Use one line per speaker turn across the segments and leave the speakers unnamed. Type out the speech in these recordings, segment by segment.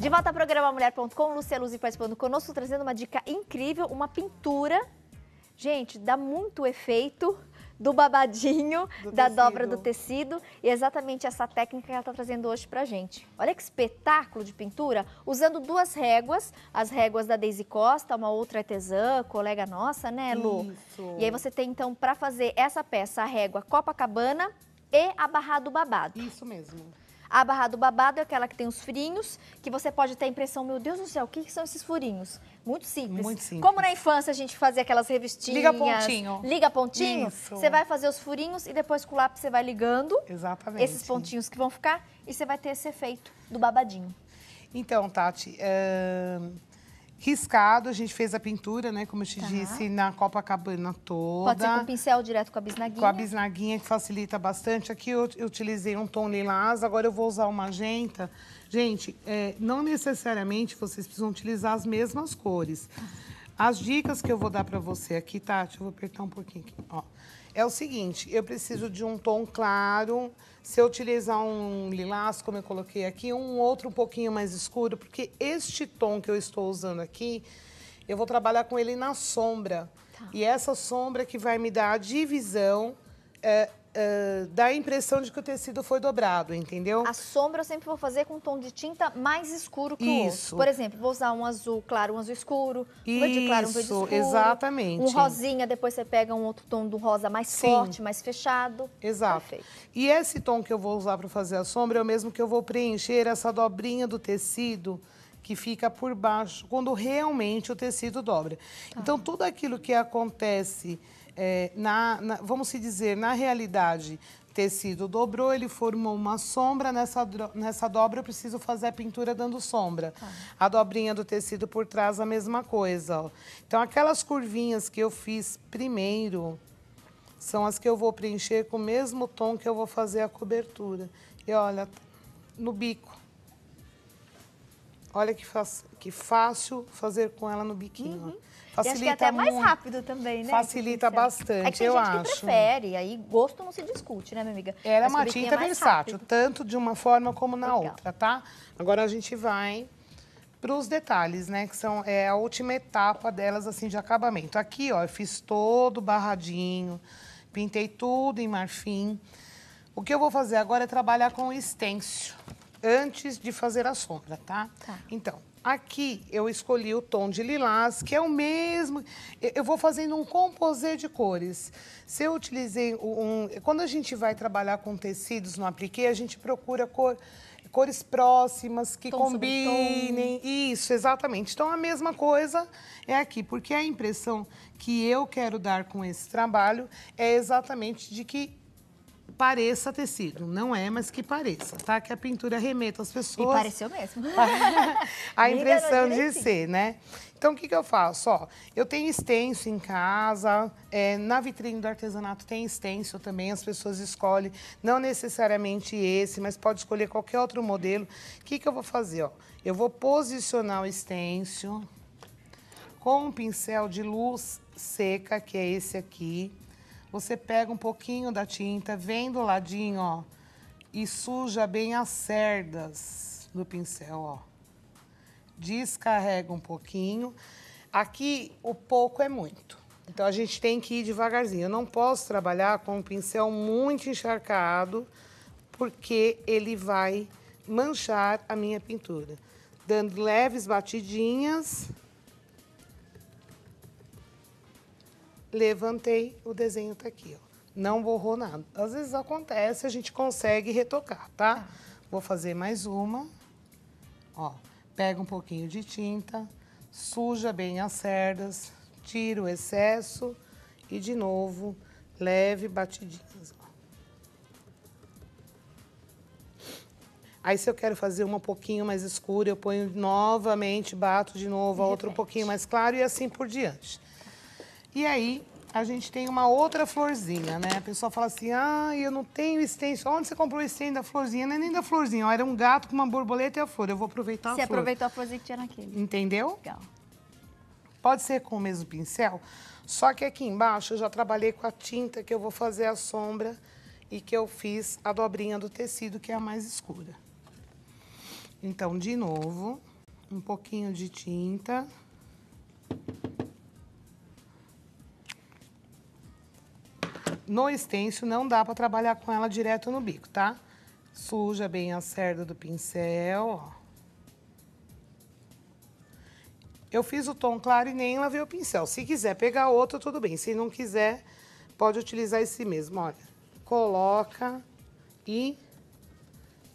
De volta ao programa Mulher.com, Lúcia Luz participando conosco, trazendo uma dica incrível, uma pintura. Gente, dá muito efeito do babadinho, da dobra do tecido. E é exatamente essa técnica que ela está trazendo hoje pra gente. Olha que espetáculo de pintura, usando duas réguas. As réguas da Deise Costa, uma outra artesã, colega nossa, né, Lu?
Isso.
E aí você tem, então, para fazer essa peça, a régua Copacabana e a barra do babado.
Isso mesmo.
A barra do babado é aquela que tem os furinhos, que você pode ter a impressão, meu Deus do céu, o que são esses furinhos? Muito simples.
Muito simples.
Como na infância a gente fazia aquelas revistinhas.
Liga pontinho.
Liga pontinho.
Isso.
Você vai fazer os furinhos e depois com o lápis você vai ligando.
Exatamente.
Esses pontinhos que vão ficar e você vai ter esse efeito do babadinho.
Então, Tati, riscado, a gente fez a pintura, né, como eu te disse, na Copacabana toda.
Pode ser com pincel direto com a bisnaguinha.
Com a bisnaguinha, que facilita bastante. Aqui eu utilizei um tom lilás, agora eu vou usar o magenta. Gente, não necessariamente vocês precisam utilizar as mesmas cores. As dicas que eu vou dar pra você aqui, Tati, eu vou apertar um pouquinho aqui, ó. É o seguinte, eu preciso de um tom claro. Se eu utilizar um lilás, como eu coloquei aqui, um outro um pouquinho mais escuro, porque este tom que eu estou usando aqui, eu vou trabalhar com ele na sombra. Tá. E essa sombra que vai me dar a divisão, dá a impressão de que o tecido foi dobrado, entendeu?
A sombra eu sempre vou fazer com um tom de tinta mais escuro que o outro. Por exemplo, vou usar um azul claro, um azul escuro, um verde claro, um verde escuro.
Exatamente.
Um rosinha, depois você pega um outro tom do rosa mais forte, mais fechado.
Exato.
Perfeito.
E esse tom que eu vou usar para fazer a sombra é o mesmo que eu vou preencher essa dobrinha do tecido que fica por baixo, quando realmente o tecido dobra. Então, tudo aquilo que acontece... vamos se dizer, na realidade, tecido dobrou, ele formou uma sombra, nessa dobra eu preciso fazer a pintura dando sombra. A dobrinha do tecido por trás, a mesma coisa. Ó. Então, aquelas curvinhas que eu fiz primeiro, são as que eu vou preencher com o mesmo tom que eu vou fazer a cobertura. E olha, no bico. Olha que fácil fazer com ela no biquinho. Facilita
e acho que é até mais rápido também, né?
Facilita bastante,
é que tem
eu
gente
acho.
Que prefere, aí gosto não se discute, né, minha amiga?
Ela é uma tinta versátil, tanto de uma forma como na outra, tá? Agora a gente vai para os detalhes, né? Que são a última etapa delas, assim, de acabamento. Aqui, ó, eu fiz todo barradinho, pintei tudo em marfim. O que eu vou fazer agora é trabalhar com o stencil, antes de fazer a sombra, tá? Então, aqui eu escolhi o tom de lilás, que é o mesmo... Eu vou fazendo um composê de cores. Se eu utilizei quando a gente vai trabalhar com tecidos no apliqué, a gente procura cores próximas, que combinem. Isso, exatamente. Então, a mesma coisa é aqui, porque a impressão que eu quero dar com esse trabalho é exatamente de que pareça tecido. Não é, mas que pareça, tá? Que a pintura remeta às pessoas...
E pareceu mesmo.
A impressão de ser, né? Então, o que eu faço? Ó, eu tenho stencil em casa, na vitrine do artesanato tem stencil também, as pessoas escolhem, não necessariamente esse, mas pode escolher qualquer outro modelo. O que eu vou fazer? Ó? Eu vou posicionar o stencil com um pincel de luz seca, que é esse aqui. Você pega um pouquinho da tinta, vem do ladinho, ó, e suja bem as cerdas do pincel, ó. Descarrega um pouquinho. Aqui, o pouco é muito. Então, a gente tem que ir devagarzinho. Eu não posso trabalhar com um pincel muito encharcado, porque ele vai manchar a minha pintura. Dando leves batidinhas... Levantei, o desenho tá aqui, ó. Não borrou nada. Às vezes acontece, a gente consegue retocar, tá? Vou fazer mais uma. Ó, pega um pouquinho de tinta, suja bem as cerdas, tira o excesso e, de novo, leve batidinhas, ó. Aí, se eu quero fazer uma um pouquinho mais escura, eu ponho novamente, bato de novo, a outra um pouquinho mais claro e assim por diante. E aí, a gente tem uma outra florzinha, né? A pessoa fala assim, eu não tenho stencil. Onde você comprou o stencil da florzinha? Não é nem da florzinha, ó, era um gato com uma borboleta e a flor. Eu vou aproveitar a flor.
Você aproveitou a florzinha que tinha naquele.
Entendeu?
Legal.
Pode ser com o mesmo pincel, só que aqui embaixo eu já trabalhei com a tinta que eu vou fazer a sombra e que eu fiz a dobrinha do tecido, que é a mais escura. Então, de novo... um pouquinho de tinta. No stencil não dá para trabalhar com ela direto no bico, tá? Suja bem a cerda do pincel, ó. Eu fiz o tom claro e nem lavei o pincel. Se quiser pegar outro, tudo bem. Se não quiser, pode utilizar esse mesmo, olha. Coloca e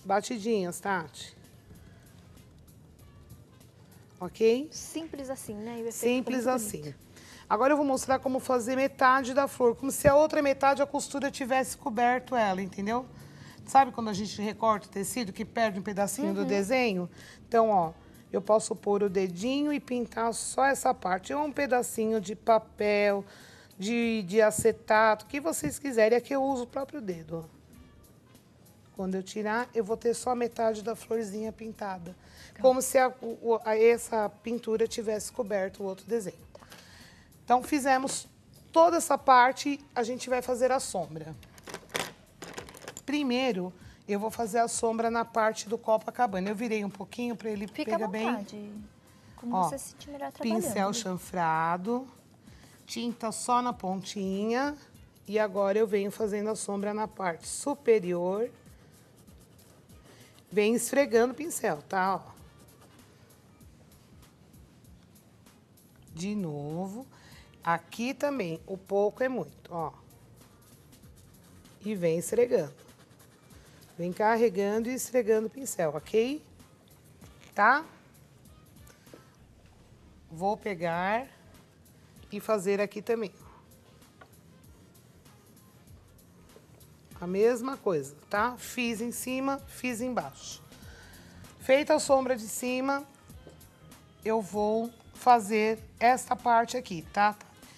batidinhas, Tati. Ok?
Simples assim, né? E o efeito
Simples
ficou muito
assim.
bonito.
Agora eu vou mostrar como fazer metade da flor, como se a outra metade a costura tivesse coberto ela, entendeu? Sabe quando a gente recorta o tecido, que perde um pedacinho do desenho? Então, ó, eu posso pôr o dedinho e pintar só essa parte. Ou um pedacinho de papel, de acetato, o que vocês quiserem. Aqui eu uso o próprio dedo, ó. Quando eu tirar, eu vou ter só metade da florzinha pintada. Como se essa pintura tivesse coberto o outro desenho. Então, fizemos toda essa parte, a gente vai fazer a sombra. Primeiro, eu vou fazer a sombra na parte do Copacabana. Eu virei um pouquinho para ele pegar bem.
Fica à vontade, como
Ó,
você se sentir melhor trabalhando.
pincel chanfrado, tinta só na pontinha. E agora eu venho fazendo a sombra na parte superior. Vem esfregando o pincel, tá? Ó. De novo. Aqui também, o pouco é muito, ó. E vem esfregando. Vem carregando e esfregando o pincel, ok? Tá? Vou pegar e fazer aqui também. A mesma coisa, tá? Fiz em cima, fiz embaixo. Feita a sombra de cima, eu vou fazer esta parte aqui, tá?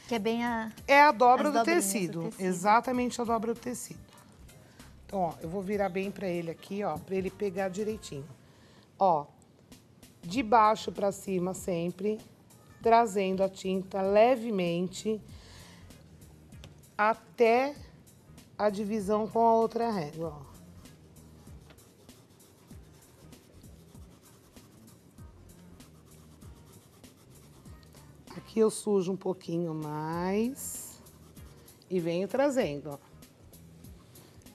Que é bem
É a dobra do
dobrinhas
tecido. Exatamente a dobra do tecido. Então, ó, eu vou virar bem pra ele aqui, ó, pra ele pegar direitinho. Ó, de baixo pra cima sempre, trazendo a tinta levemente até a divisão com a outra régua, ó. Aqui eu sujo um pouquinho mais e venho trazendo, ó.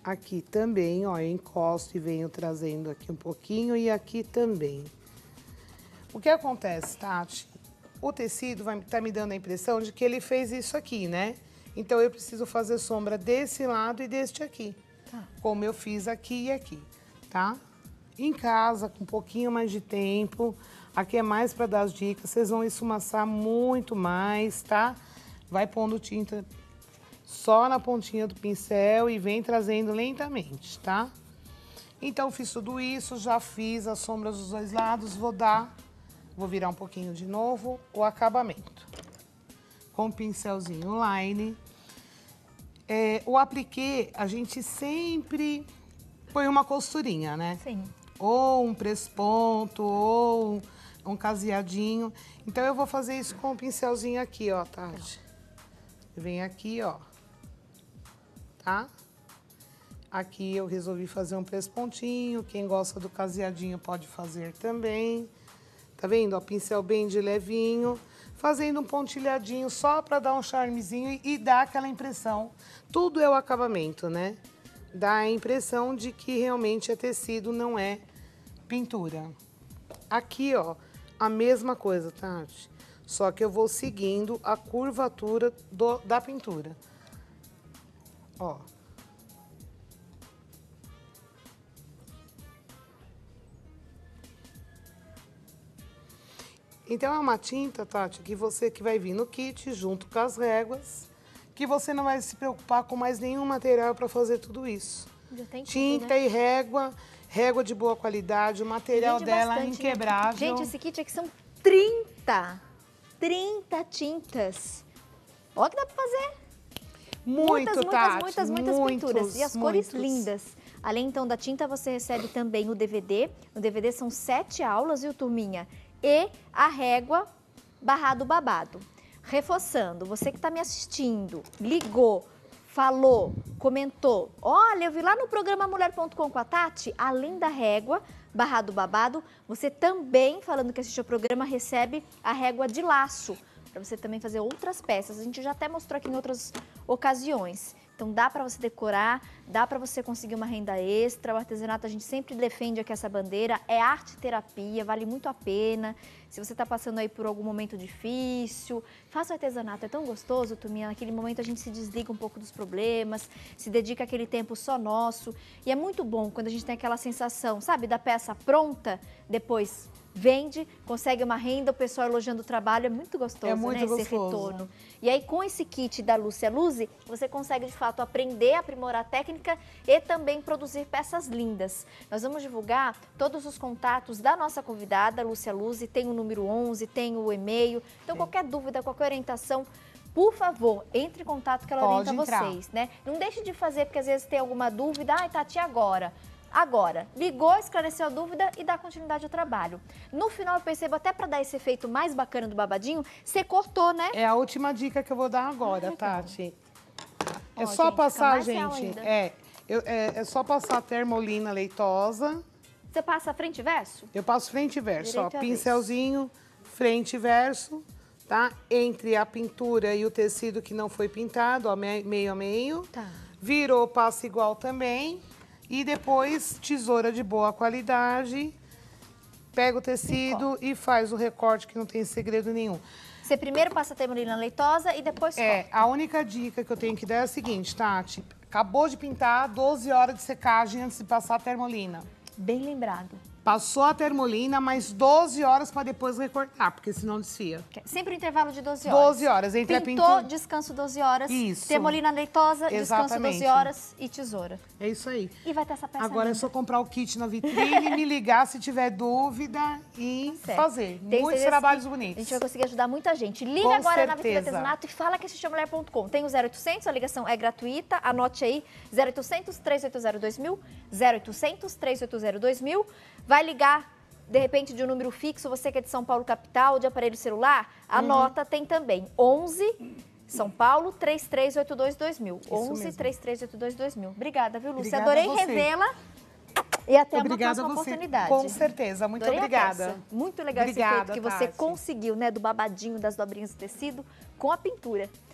Aqui também, ó, eu encosto e venho trazendo aqui um pouquinho e aqui também. O que acontece, Tati? O tecido vai estar me dando a impressão de que ele fez isso aqui, né? Então, eu preciso fazer sombra desse lado e deste aqui.
Tá.
Como eu fiz aqui e aqui, tá? Em casa, com um pouquinho mais de tempo. Aqui é mais para dar as dicas. Vocês vão esfumaçar muito mais, tá? Vai pondo tinta só na pontinha do pincel e vem trazendo lentamente, tá? Então, fiz tudo isso, já fiz as sombras dos dois lados. Vou virar um pouquinho de novo o acabamento. Com o pincelzinho line. O apliquê, a gente sempre põe uma costurinha, né?
Sim.
Ou um press-ponto, ou um caseadinho. Então, eu vou fazer isso com o pincelzinho aqui, ó, Tati. Vem aqui, ó. Tá? Aqui eu resolvi fazer um press-pontinho. Quem gosta do caseadinho pode fazer também. Tá vendo? Ó, pincel bem de levinho. Fazendo um pontilhadinho só para dar um charmezinho e dar aquela impressão. Tudo é o acabamento, né? Dá a impressão de que realmente é tecido, não é pintura. Aqui, ó, a mesma coisa, Tati. Só que eu vou seguindo a curvatura da pintura. Ó. Então, é uma tinta, Tati, que vai vir no kit, junto com as réguas, que você não vai se preocupar com mais nenhum material para fazer tudo isso.
Já tem tudo,
Tinta,
né?
e régua de boa qualidade, o material
Rende
dela é
bastante, né?
inquebrável.
Gente, esse kit aqui são 30 tintas. Olha que dá pra fazer.
Muito, Tati.
Muitas pinturas. E as cores lindas. Além, então, da tinta, você recebe também o DVD. No DVD são 7 aulas, viu, turminha? E a régua barrado babado. Reforçando, você que está me assistindo, ligou, falou, comentou. Olha, eu vi lá no programa Mulher.com com a Tati, além da régua, barrado babado, você também, falando que assistiu o programa, recebe a régua de laço, para você também fazer outras peças. A gente já até mostrou aqui em outras ocasiões. Então dá para você decorar, dá para você conseguir uma renda extra. O artesanato a gente sempre defende aqui essa bandeira, é arte terapia, vale muito a pena. Se você está passando aí por algum momento difícil, faça o artesanato, é tão gostoso, Turminha. Naquele momento a gente se desliga um pouco dos problemas, se dedica àquele tempo só nosso. E é muito bom quando a gente tem aquela sensação, sabe, da peça pronta, depois vende, consegue uma renda, o pessoal elogiando o trabalho, é muito gostoso,
é muito
né,
gostoso.
esse retorno. E aí, com esse kit da Lúcia Luzi, você consegue, de fato, aprender, aprimorar a técnica e também produzir peças lindas. Nós vamos divulgar todos os contatos da nossa convidada, Lúcia Luzi, tem o número 11, tem o e-mail. Então, qualquer dúvida, qualquer orientação, por favor, entre em contato que ela orienta vocês, né? Não deixe de fazer, porque às vezes tem alguma dúvida, ai, Tati, agora? Agora, ligou, esclareceu a dúvida e dá continuidade ao trabalho. No final, eu percebo, até para dar esse efeito mais bacana do babadinho, você cortou, né?
É a última dica que eu vou dar agora, Tati. É
Ó,
só
gente,
passar,
fica mais real
gente,
ainda.
é só passar a termolina leitosa.
Você passa frente e verso?
Eu passo frente e verso, ó,
Direito e
pincelzinho, frente e verso, tá? Entre a pintura e o tecido que não foi pintado, ó, meio a meio.
Tá.
Virou, passa igual também. E depois, tesoura de boa qualidade, pega o tecido e faz o recorte, que não tem segredo nenhum.
Você primeiro passa a termolina leitosa e depois corta.
A única dica que eu tenho que dar é a seguinte, Tati. Acabou de pintar, 12 horas de secagem antes de passar a termolina.
Bem lembrado.
Passou a termolina, mais 12 horas para depois recortar, porque senão desfia.
Sempre um intervalo de 12 horas.
12 horas, entre
Pintou,
a pintura...
descanso 12 horas.
Isso.
Termolina leitosa, descanso 12
Exatamente.
horas e tesoura.
É isso aí.
E vai ter essa peça
Agora é
linda.
só comprar o kit na vitrine, me ligar se tiver dúvida e
Certo.
fazer.
Tem
Muitos
certeza
trabalhos
que
bonitos.
A gente vai conseguir ajudar muita gente. Liga
Com
agora na
certeza.
Vitrine Artesanato e fala que assistiu mulher.com. Tem o 0800, a ligação é gratuita. Anote aí, 0800 380 2000, 0800 380 2000. Vai ligar, de repente, de um número fixo, você que é de São Paulo capital, de aparelho celular, anota, tem também 11 São Paulo 3382 2000. 11 3382 2000. Obrigada, viu, Lúcia?
Obrigada
Adorei
a você.
revê-la. E até
Obrigada
uma
a
próxima
você.
oportunidade.
Com certeza. Muito
Adorei a
obrigada.
peça. Muito legal esse
Obrigada,
efeito que você
Tati.
conseguiu, né, do babadinho, das dobrinhas do tecido, com a pintura.